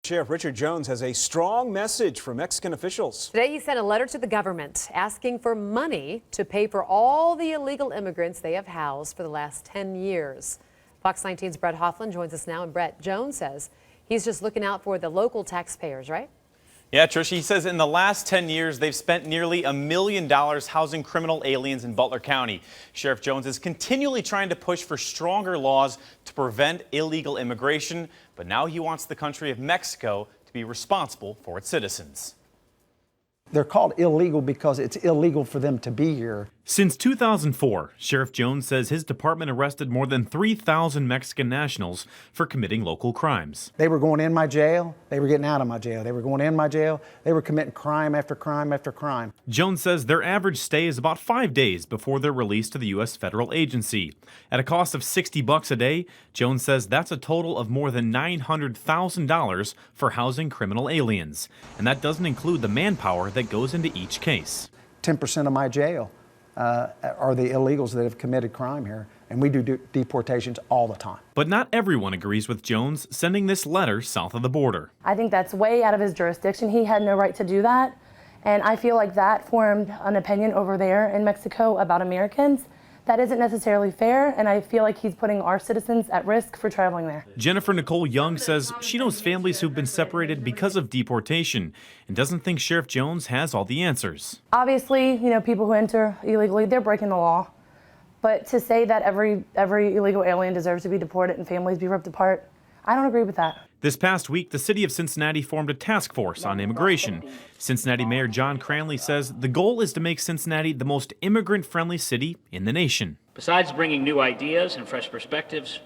Sheriff Richard Jones has a strong message for Mexican officials. Today he sent a letter to the government asking for money to pay for all the illegal immigrants they have housed for the last 10 years. Fox 19's Brett Hoffman joins us now, and Brett, Jones says he's just looking out for the local taxpayers, right? Yeah, Trish, he says in the last 10 years, they've spent nearly $1 million housing criminal aliens in Butler County. Sheriff Jones is continually trying to push for stronger laws to prevent illegal immigration, but now he wants the country of Mexico to be responsible for its citizens. They're called illegal because it's illegal for them to be here. Since 2004, Sheriff Jones says his department arrested more than 3,000 Mexican nationals for committing local crimes. They were going in my jail. They were getting out of my jail. They were going in my jail. They were committing crime after crime after crime. Jones says their average stay is about 5 days before they're released to the U.S. federal agency. At a cost of $60 a day, Jones says that's a total of more than $900,000 for housing criminal aliens. And that doesn't include the manpower that goes into each case. 10% of my jail are the illegals that have committed crime here, and we do deportations all the time. But not everyone agrees with Jones sending this letter south of the border. I think that's way out of his jurisdiction. He had no right to do that, and I feel like that formed an opinion over there in Mexico about Americans. That isn't necessarily fair, and I feel like he's putting our citizens at risk for traveling there. Jennifer Nicole Young says she knows families who've been separated because of deportation and doesn't think Sheriff Jones has all the answers. Obviously, people who enter illegally, they're breaking the law. But to say that every illegal alien deserves to be deported and families be ripped apart, I don't agree with that. This past week, the city of Cincinnati formed a task force on immigration. Cincinnati Mayor John Cranley says the goal is to make Cincinnati the most immigrant-friendly city in the nation. Besides bringing new ideas and fresh perspectives,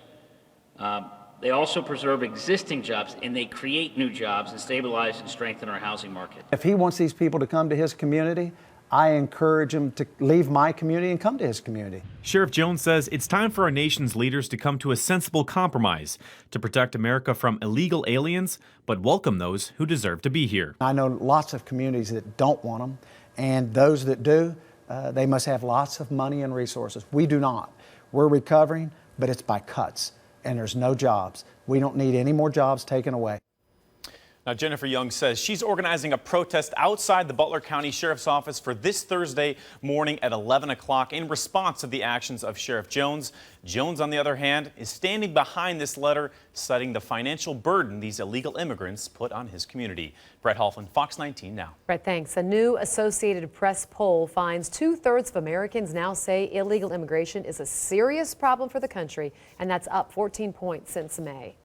they also preserve existing jobs, and they create new jobs and stabilize and strengthen our housing market. If he wants these people to come to his community, I encourage him to leave my community and come to his community. Sheriff Jones says it's time for our nation's leaders to come to a sensible compromise to protect America from illegal aliens, but welcome those who deserve to be here. I know lots of communities that don't want them, and those that do, they must have lots of money and resources. We do not. We're recovering, but it's by cuts, and there's no jobs. We don't need any more jobs taken away. Now, Jennifer Young says she's organizing a protest outside the Butler County Sheriff's Office for this Thursday morning at 11 o'clock in response to the actions of Sheriff Jones. Jones, on the other hand, is standing behind this letter, citing the financial burden these illegal immigrants put on his community. Brett Hoffman, Fox 19 now. Brett, thanks. A new Associated Press poll finds 2/3 of Americans now say illegal immigration is a serious problem for the country, and that's up 14 points since May.